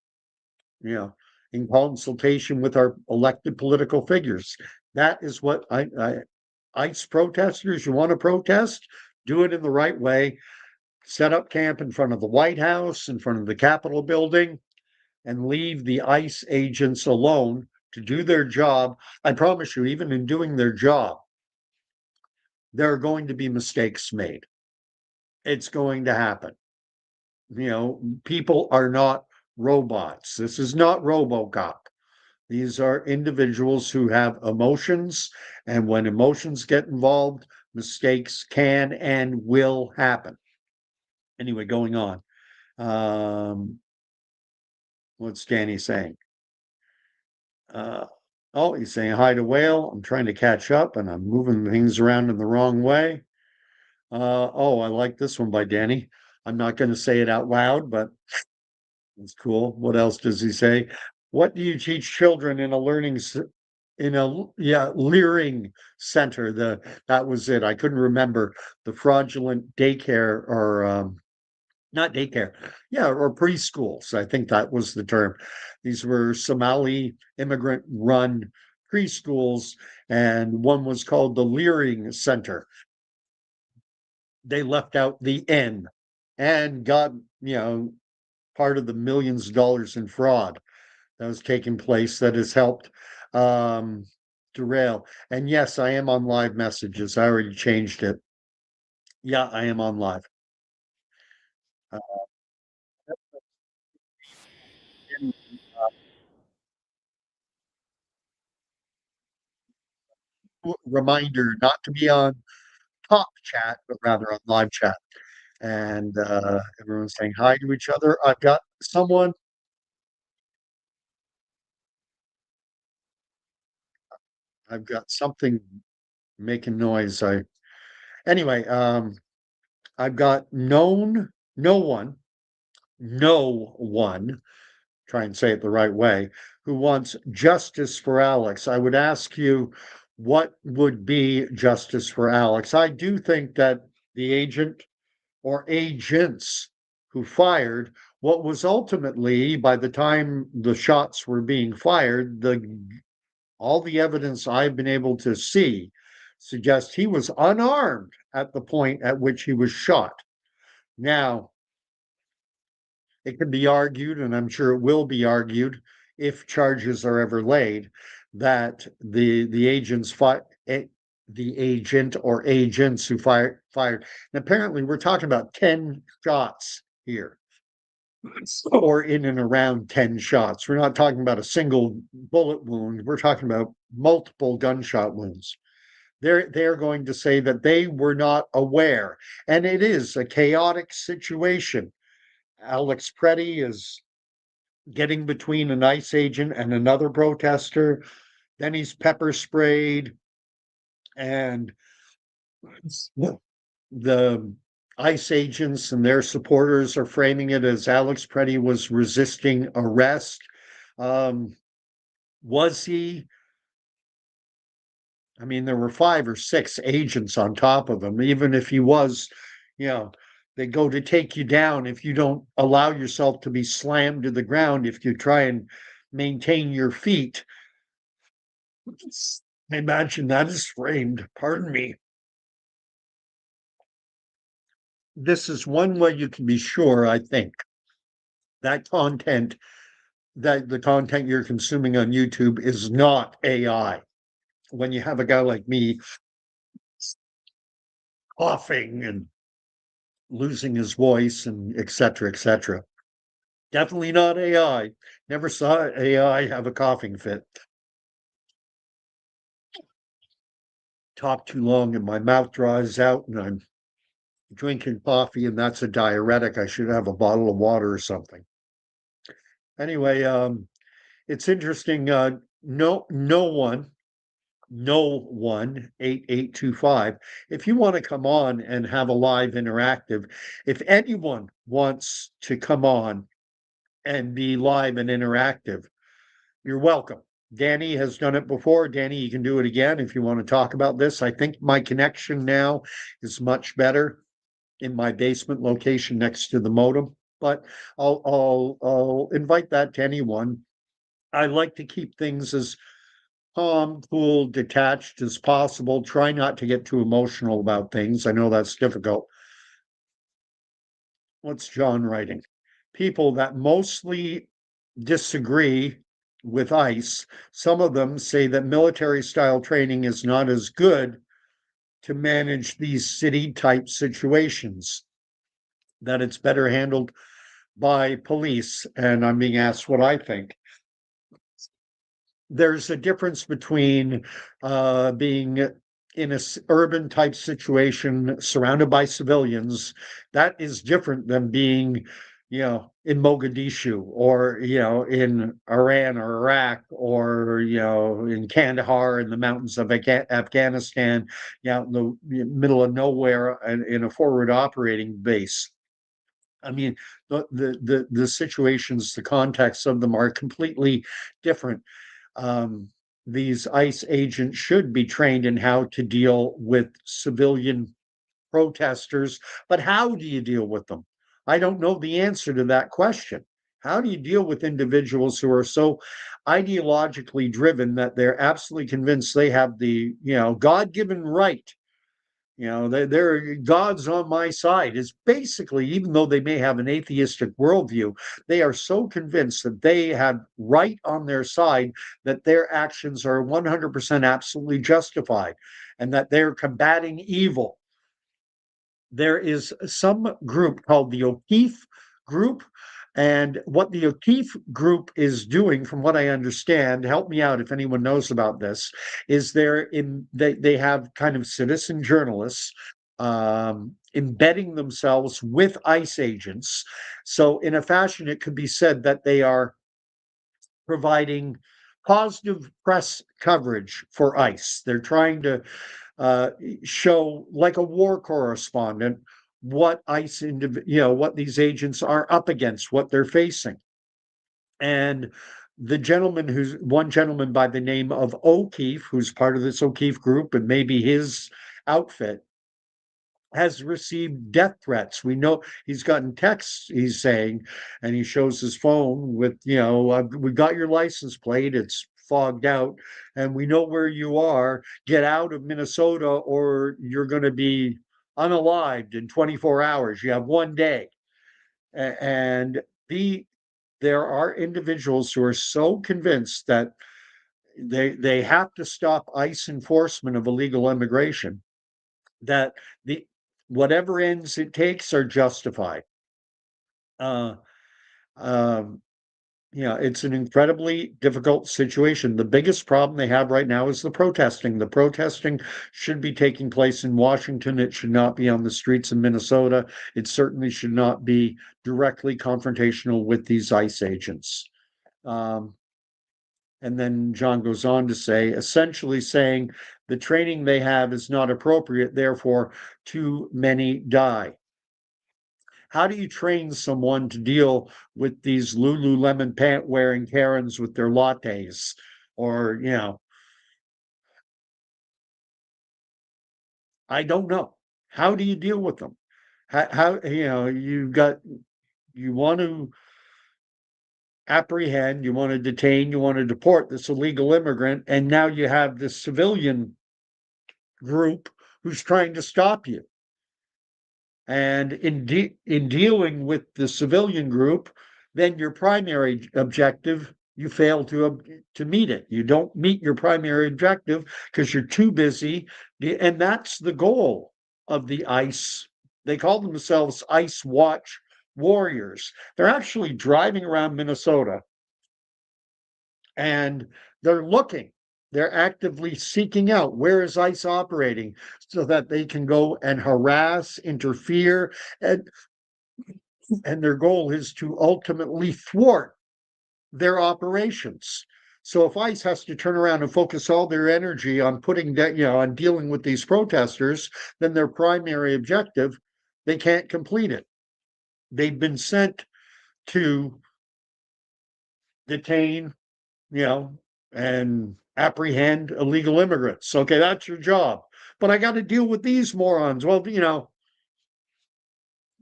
in consultation with our elected political figures. That is what ICE protesters, you want to protest, do it in the right way. Set up camp in front of the White House, in front of the Capitol building, and leave the ICE agents alone to do their job. I promise you, even in doing their job, there are going to be mistakes made. It's going to happen. People are not robots. This is not RoboCop. These are individuals who have emotions, and when emotions get involved, mistakes can and will happen. Anyway, going on. What's Danny saying? He's saying hi to Whale. I'm trying to catch up and I'm moving things around in the wrong way. I like this one by Danny. I'm not going to say it out loud, but it's cool. What else does he say? What do you teach children in a leering center? That was it. I couldn't remember the fraudulent daycare or not daycare, or preschools. I think that was the term. These were Somali immigrant run preschools, and one was called the Leering Center. They left out the N and got, part of the millions of dollars in fraud that was taking place that has helped derail. And yes, I am on live messages. I already changed it. Yeah, I am on live. Uh, Reminder not to be on talk chat, but rather on live chat. And everyone's saying hi to each other. I've got something making noise. Anyway, I've got no one, try and say it the right way, who wants justice for Alex. I would ask you, what would be justice for Alex? I do think that the agent or agents who fired what was ultimately, by the time the shots were being fired, all the evidence I've been able to see suggests he was unarmed at the point at which he was shot. Now, it can be argued, and I'm sure it will be argued, if charges are ever laid, that the agent or agents who fired. And apparently, we're talking about 10 shots here. or in and around 10 shots. We're not talking about a single bullet wound. We're talking about multiple gunshot wounds. They're going to say that they were not aware, and it is a chaotic situation. Alex Pretti is getting between an ICE agent and another protester. Then he's pepper sprayed, and the ICE agents and their supporters are framing it as Alex Pretti was resisting arrest. Um, was he? I mean, there were 5 or 6 agents on top of him. Even if he was, you know, they go to take you down if you don't allow yourself to be slammed to the ground, if you try and maintain your feet. I imagine that is framed. Pardon me. This is one way you can be sure, I think, that the content you're consuming on YouTube is not AI. When you have a guy like me coughing and losing his voice and et cetera, et cetera. Definitely not AI. Never saw AI have a coughing fit. Talk too long and my mouth dries out and I'm drinking coffee and that's a diuretic. I should have a bottle of water or something. Anyway, it's interesting. No one 8825. If you want to come on and have a live interactive, if anyone wants to come on and be live and interactive, you're welcome. Danny has done it before. Danny, you can do it again if you want to talk about this. I think my connection now is much better in my basement location next to the modem, but I'll invite that to anyone. I like to keep things as calm, cool, detached as possible. Try not to get too emotional about things. I know that's difficult. What's John writing? People that mostly disagree with ICE. Some of them say that military style training is not as good to manage these city type situations, that it's better handled by police. And I'm being asked what I think. There's a difference between being in a urban type situation surrounded by civilians. That is different than being, in Mogadishu or, in Iran or Iraq or, in Kandahar in the mountains of Afghanistan, in the middle of nowhere and in a forward operating base. I mean, the situations, the context of them are completely different. um, these ICE agents should be trained in how to deal with civilian protesters, but how do you deal with them? I don't know the answer to that question. How do you deal with individuals who are so ideologically driven that they're absolutely convinced they have the, God-given right, they're God's on my side, is basically, even though they may have an atheistic worldview, they are so convinced that they have right on their side that their actions are 100% absolutely justified and that they're combating evil. There is some group called the O'Keefe group. And what the O'Keefe group is doing, from what I understand, help me out if anyone knows about this, is they have kind of citizen journalists embedding themselves with ICE agents. So in a fashion, it could be said that they are providing positive press coverage for ICE. They're trying to show, like a war correspondent, what what these agents are up against, what they're facing. And one gentleman by the name of O'Keefe, who's part of this O'Keefe group, and maybe his outfit, has received death threats. We know he's gotten texts, he's saying, and he shows his phone with, we got your license plate, it's fogged out, and we know where you are. Get out of Minnesota or you're going to be unalived in 24 hours. You have one day. And there are individuals who are so convinced that they have to stop ICE enforcement of illegal immigration, that the whatever ends it takes are justified. Uh, Um, it's an incredibly difficult situation. The biggest problem they have right now is the protesting. The protesting should be taking place in Washington. It should not be on the streets in Minnesota. It certainly should not be directly confrontational with these ICE agents. Um, and then John goes on to say, essentially saying the training they have is not appropriate, therefore, too many die. How do you train someone to deal with these Lululemon pant wearing Karens with their lattes? Or, I don't know. How do you deal with them? You want to apprehend, you want to detain, you want to deport this illegal immigrant, and now you have this civilian group who's trying to stop you. And in dealing with the civilian group, then your primary objective, you fail to meet it. You don't meet your primary objective because you're too busy. And that's the goal of the ICE. They call themselves ICE Watch Warriors. They're actually driving around Minnesota and they're looking. They're actively seeking out where is ICE operating so that they can go and harass, interfere, and their goal is to ultimately thwart their operations. So if ICE has to turn around and focus all their energy on putting that, on dealing with these protesters, then their primary objective, they can't complete it. They've been sent to detain, you know, and apprehend illegal immigrants. Okay, that's your job. But I got to deal with these morons. Well,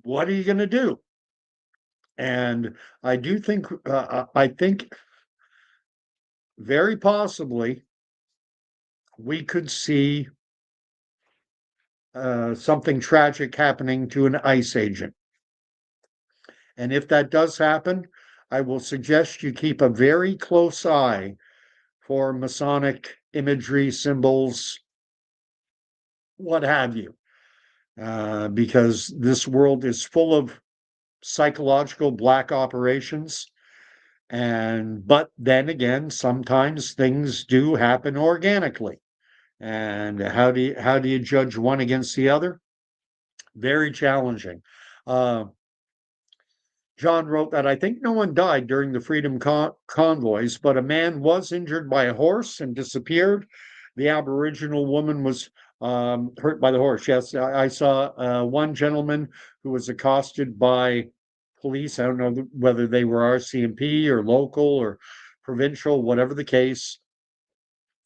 what are you going to do? And I think very possibly we could see something tragic happening to an ICE agent. And if that does happen, I will suggest you keep a very close eye for Masonic imagery, symbols, what have you, because this world is full of psychological black operations. But then again, sometimes things do happen organically. And how do you judge one against the other? Very challenging. Uh, John wrote that I think no one died during the freedom convoys, but a man was injured by a horse and disappeared. The Aboriginal woman was hurt by the horse. Yes, I saw one gentleman who was accosted by police. I don't know whether they were RCMP or local or provincial, whatever the case,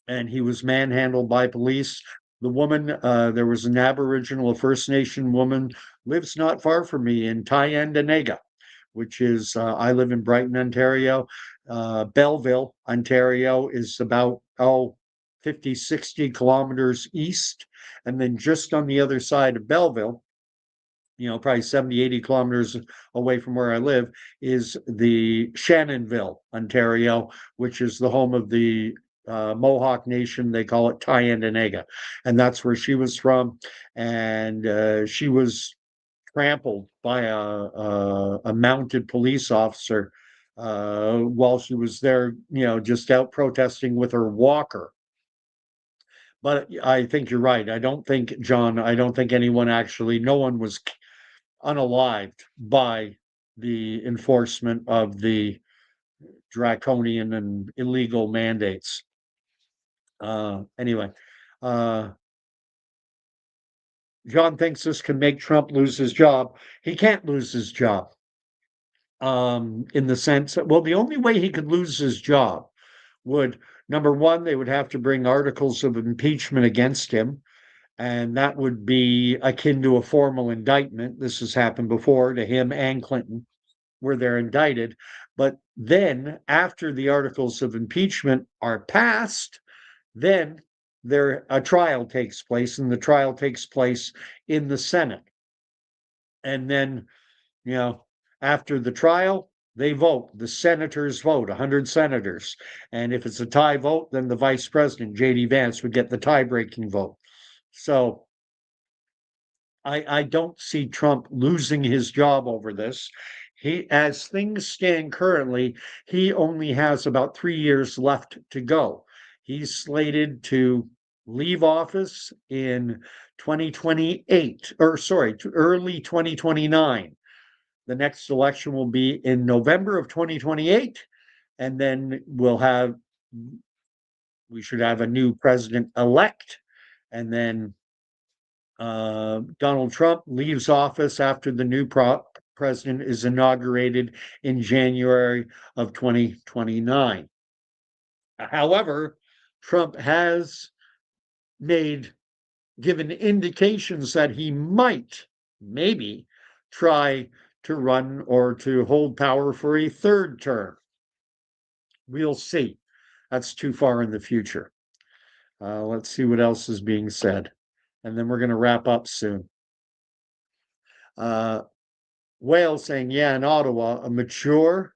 and he was manhandled by police. The woman, there was an Aboriginal, a First Nation woman, lives not far from me in Tyandanega, which is, I live in Brighton, Ontario. Belleville, Ontario is about, 50, 60 kilometers east. And then just on the other side of Belleville, probably 70, 80 kilometers away from where I live, is the Shannonville, Ontario, which is the home of the Mohawk Nation. They call it Tyandanega. And that's where she was from. And she was trampled by a mounted police officer while she was there, just out protesting with her walker. But I think you're right. I don't think anyone actually, no one was unalived by the enforcement of the draconian and illegal mandates. Anyway, uh, John thinks this can make Trump lose his job. He can't lose his job. In the sense that, well, the only way he could lose his job would, number one, they would have to bring articles of impeachment against him, and that would be akin to a formal indictment. This has happened before to him and Clinton, where they're indicted. But then, after the articles of impeachment are passed, then a trial takes place, and the trial takes place in the Senate. And then, you know, after the trial, they vote. The senators vote, 100 senators. And if it's a tie vote, then the vice president, J.D. Vance, would get the tie-breaking vote. So I don't see Trump losing his job over this. as things stand currently, he only has about 3 years left to go. He's slated to leave office in 2028, or sorry, early 2029. The next election will be in November of 2028, and then we should have a new president elect, and then Donald Trump leaves office after the new president is inaugurated in January of 2029. However, Trump has made given indications that he might, maybe, try to run or to hold power for a third term. We'll see. That's too far in the future. Let's see what else is being said. And then we're going to wrap up soon. Wales saying, yeah, in Ottawa, a mature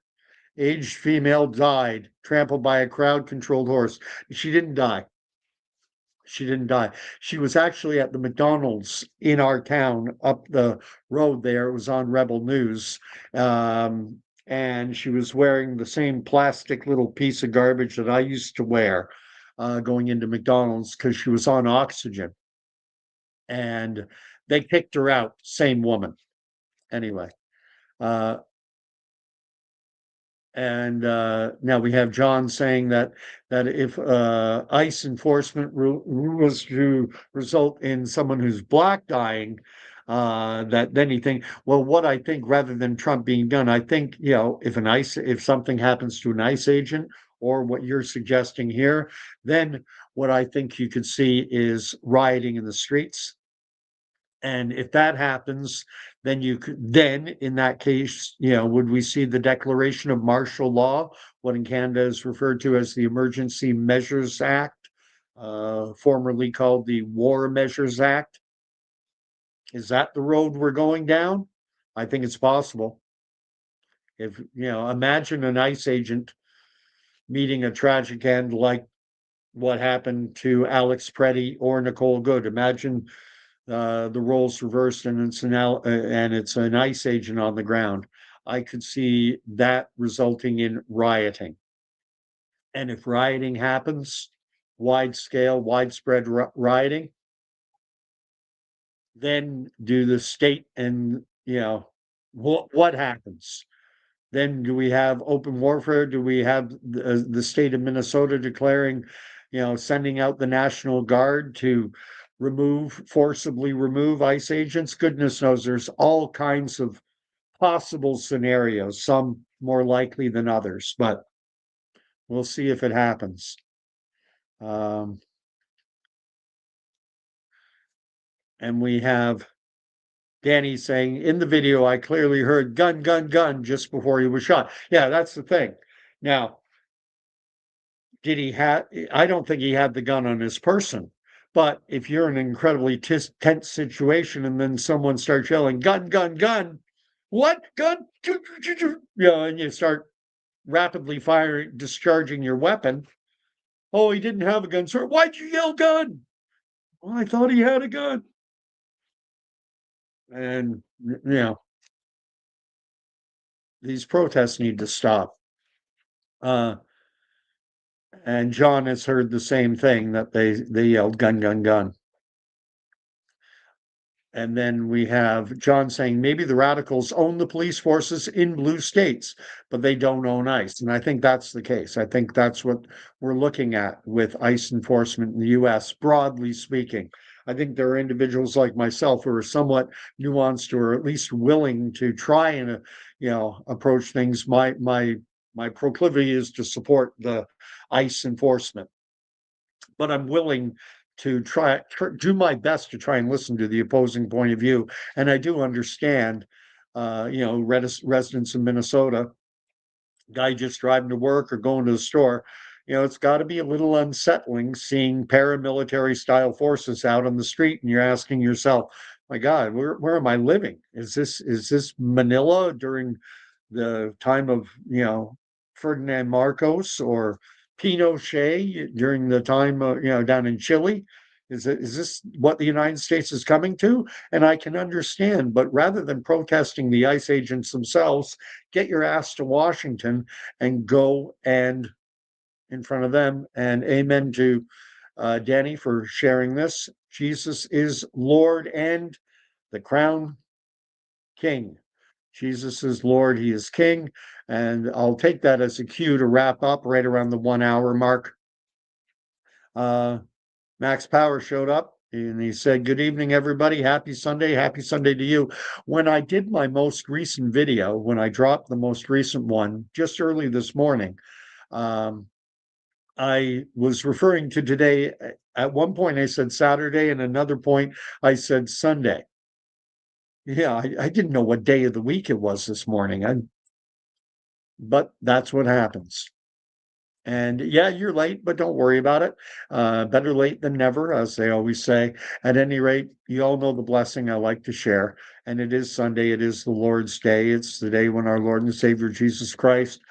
aged female died, trampled by a crowd controlled horse. She didn't die. She didn't die. She was actually at the McDonald's in our town up the road there. It was on Rebel News. And she was wearing the same plastic little piece of garbage that I used to wear going into McDonald's because she was on oxygen. And they kicked her out, same woman. Anyway. And now we have John saying that if ICE enforcement was to result in someone who's black dying, that then he think, well, what I think rather than Trump being done, I think, if something happens to an ICE agent or what you're suggesting here, then what I think you could see is rioting in the streets. And if that happens, then in that case, would we see the declaration of martial law, what in Canada is referred to as the Emergency Measures Act, formerly called the War Measures Act? Is that the road we're going down? I think it's possible. If, imagine an ICE agent meeting a tragic end like what happened to Alex Pretti or Nicole Good. Imagine the roles reversed and it's an ICE agent on the ground. I could see that resulting in rioting. And if rioting happens, widespread rioting, then do the state and what happens? Then do we have open warfare? Do we have the state of Minnesota declaring, sending out the National Guard to forcibly remove ICE agents? Goodness knows there's all kinds of possible scenarios, some more likely than others, but we'll see if it happens. And we have Danny saying, in the video, I clearly heard gun, gun, gun just before he was shot. Yeah, that's the thing. Now, I don't think he had the gun on his person. But if you're in an incredibly tense situation and then someone starts yelling, gun, gun, gun, what? Gun? And you start rapidly discharging your weapon. Oh, he didn't have a gun, sir. Why'd you yell gun? Well, I thought he had a gun. And, these protests need to stop. And John has heard the same thing, that they yelled gun, gun, gun. And then we have John saying maybe the radicals own the police forces in blue states, but they don't own ICE. And I think that's the case. I think that's what we're looking at with ICE enforcement in the US, broadly speaking. I think there are individuals like myself who are somewhat nuanced or at least willing to try and, approach things. My proclivity is to support the ICE enforcement, but I'm willing to do my best to try and listen to the opposing point of view. And I do understand, residents in Minnesota, guy just driving to work or going to the store, it's got to be a little unsettling seeing paramilitary style forces out on the street, and you're asking yourself, my God, where am I living? Is this Manila during the time of, Ferdinand Marcos or Pinochet during the time, down in Chile? Is this what the United States is coming to? And I can understand, but rather than protesting the ICE agents themselves, get your ass to Washington and go and in front of them. And amen to Danny for sharing this. Jesus is Lord and the crown king. Jesus is Lord, he is king. And I'll take that as a cue to wrap up right around the 1 hour mark. Uh, Max Power showed up and he said, "Good evening, everybody. Happy Sunday. Happy Sunday to you." When I did my most recent video, when I dropped the most recent one just early this morning, um, I was referring to today. At one point, I said Saturday, and another point, I said Sunday. Yeah, I didn't know what day of the week it was this morning. But that's what happens. And yeah, you're late, but don't worry about it. Better late than never, as they always say. At any rate, you all know the blessing I like to share. And it is Sunday. It is the Lord's Day. It's the day when our Lord and Savior Jesus Christ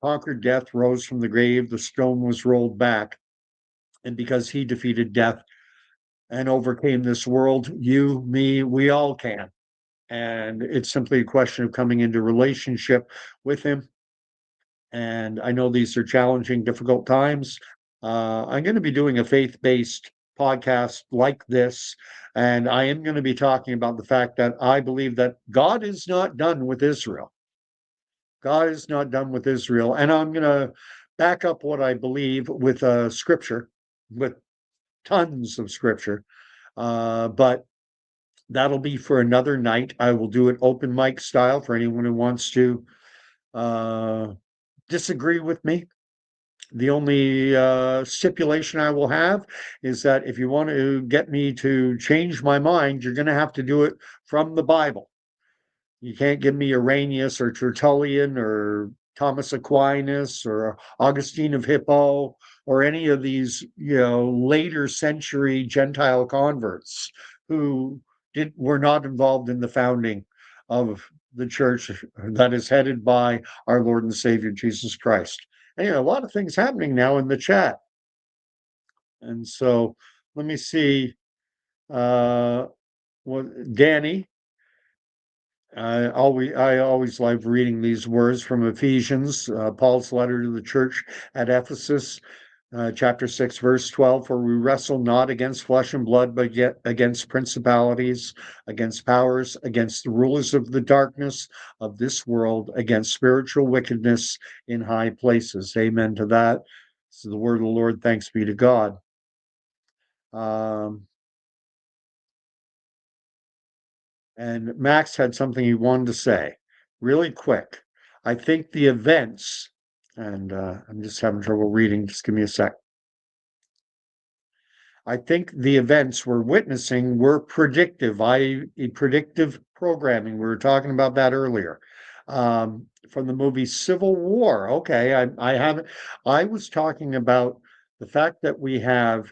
conquered death, rose from the grave, the stone was rolled back. And because he defeated death and overcame this world, you, me, we all can. And it's simply a question of coming into relationship with him. And I know these are challenging, difficult times. I'm going to be doing a faith based podcast like this. And I am going to be talking about the fact that I believe that God is not done with Israel. God is not done with Israel. And I'm going to back up what I believe with scripture, with tons of scripture. But that'll be for another night. I will do it open mic style for anyone who wants to disagree with me. The only stipulation I will have is that if you want to get me to change my mind, you're going to have to do it from the Bible. You can't give me Irenaeus or Tertullian or Thomas Aquinas or Augustine of Hippo or any of these, later century Gentile converts who were not involved in the founding of the church that is headed by our Lord and Savior Jesus Christ. Anyway, a lot of things happening now in the chat. And so let me see what Danny. I always love reading these words from Ephesians, Paul's letter to the church at Ephesus, chapter 6, verse 12. For we wrestle not against flesh and blood, but yet against principalities, against powers, against the rulers of the darkness of this world, against spiritual wickedness in high places. Amen to that. This is the word of the Lord. Thanks be to God. And Max had something he wanted to say really quick. I think the events, and I'm just having trouble reading, just give me a sec. I think the events we're witnessing were predictive, predictive programming. We were talking about that earlier. From the movie Civil War. Okay, I haven't, I was talking about the fact that we have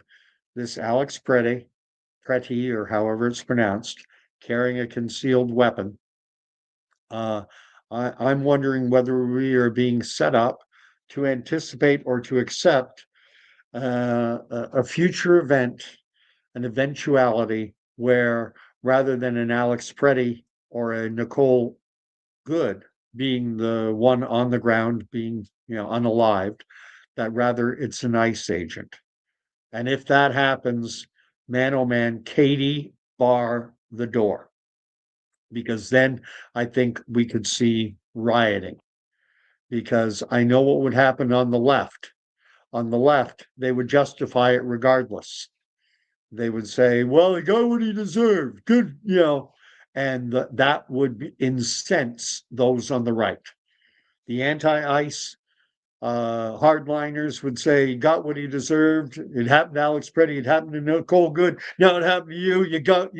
this Alex Pretti, or however it's pronounced, carrying a concealed weapon. Uh, I'm wondering whether we are being set up to anticipate or to accept a future event, an eventuality where rather than an Alex Pretti or a Nicole Good being the one on the ground, being unalived, that rather it's an ICE agent. And if that happens, man, oh man, Katie, bar the door. Because then I think we could see rioting. Because I know what would happen on the left. On the left, they would justify it regardless. They would say, well, he got what he deserved. Good, and that would incense those on the right. The anti-ICE hardliners would say he got what he deserved. It happened to Alex Pretti. It happened to Nicole Good. Now it happened to you. You got,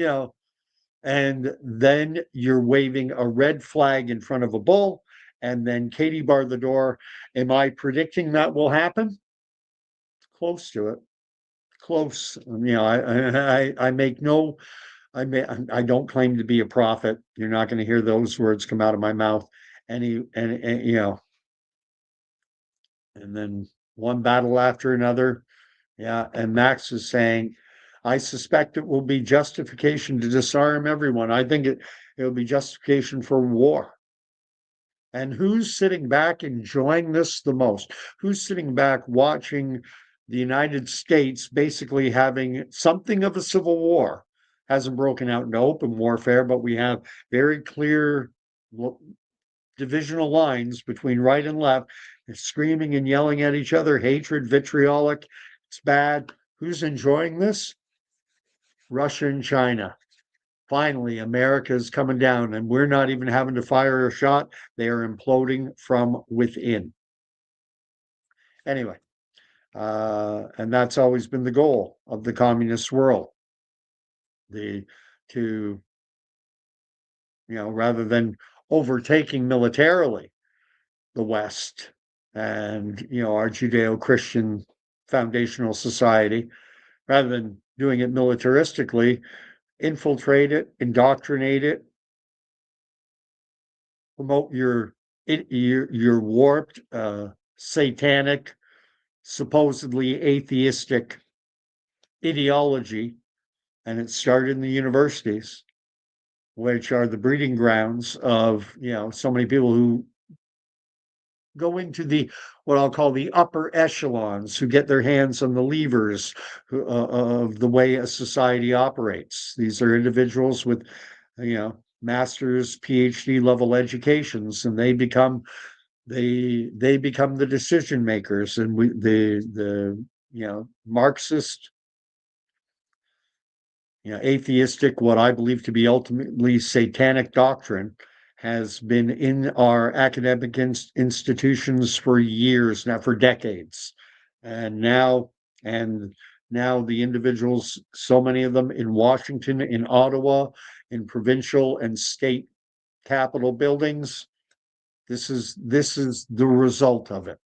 and then you're waving a red flag in front of a bull, and then Katie barred the door. Am I predicting that will happen? Close to it. Close. I make no. I don't claim to be a prophet. You're not going to hear those words come out of my mouth. And and then one battle after another. Yeah. And Max is saying, I suspect it will be justification to disarm everyone. I think it'll be justification for war. And who's sitting back enjoying this the most? Who's sitting back watching the United States basically having something of a civil war? Hasn't broken out into open warfare, but we have very clear divisional lines between right and left, screaming and yelling at each other, hatred, vitriolic. It's bad. Who's enjoying this? Russia and China. Finally, America is coming down, and we're not even having to fire a shot. They are imploding from within. Anyway, and that's always been the goal of the communist world. The to rather than overtaking militarily the West and our Judeo-Christian foundational society, rather than doing it militaristically, infiltrate it, indoctrinate it, promote your warped, satanic, supposedly atheistic ideology, and it started in the universities, which are the breeding grounds of so many people who go into the what I'll call the upper echelons, who get their hands on the levers of the way a society operates. These are individuals with master's, PhD level educations, and they become the decision makers, and the Marxist, atheistic, what I believe to be ultimately satanic doctrine has been in our academic institutions for years now, for decades. And now the individuals, so many of them in Washington, in Ottawa, in provincial and state capitol buildings, this is the result of it.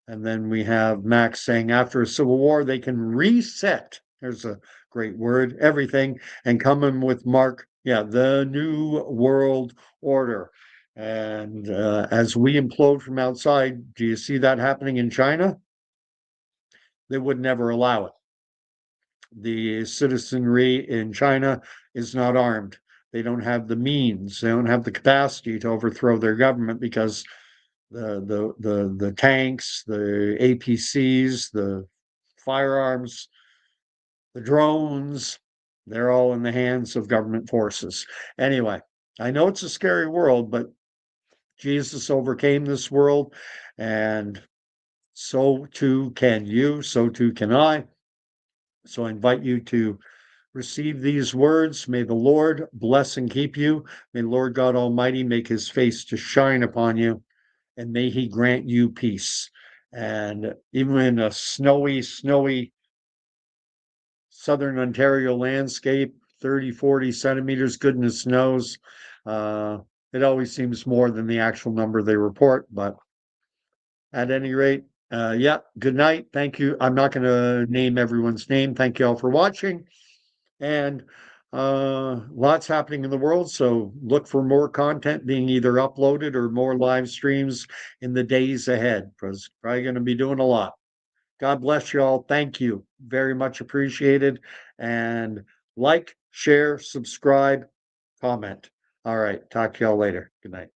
And then we have Max saying after a civil war, they can reset. There's a great word, everything, and come in with Mark, the new world order. And as we implode from outside, do you see that happening in China? They would never allow it. The citizenry in China is not armed. They don't have the means. They don't have the capacity to overthrow their government because the tanks, the APCs, the firearms, the drones, they're all in the hands of government forces. Anyway, I know it's a scary world, but Jesus overcame this world, and so too can you, so too can I. So I invite you to receive these words. May the Lord bless and keep you. May Lord God Almighty make his face to shine upon you, and may he grant you peace. And even in a snowy southern Ontario landscape, 30, 40 centimeters, goodness knows, it always seems more than the actual number they report. But at any rate, good night. Thank you. I'm not going to name everyone's name. Thank you all for watching. And lots happening in the world, so look for more content being either uploaded or more live streams in the days ahead, because probably going to be doing a lot. God bless you all. Thank you. Very much appreciated. And like, share, subscribe, comment. All right. Talk to y'all later. Good night.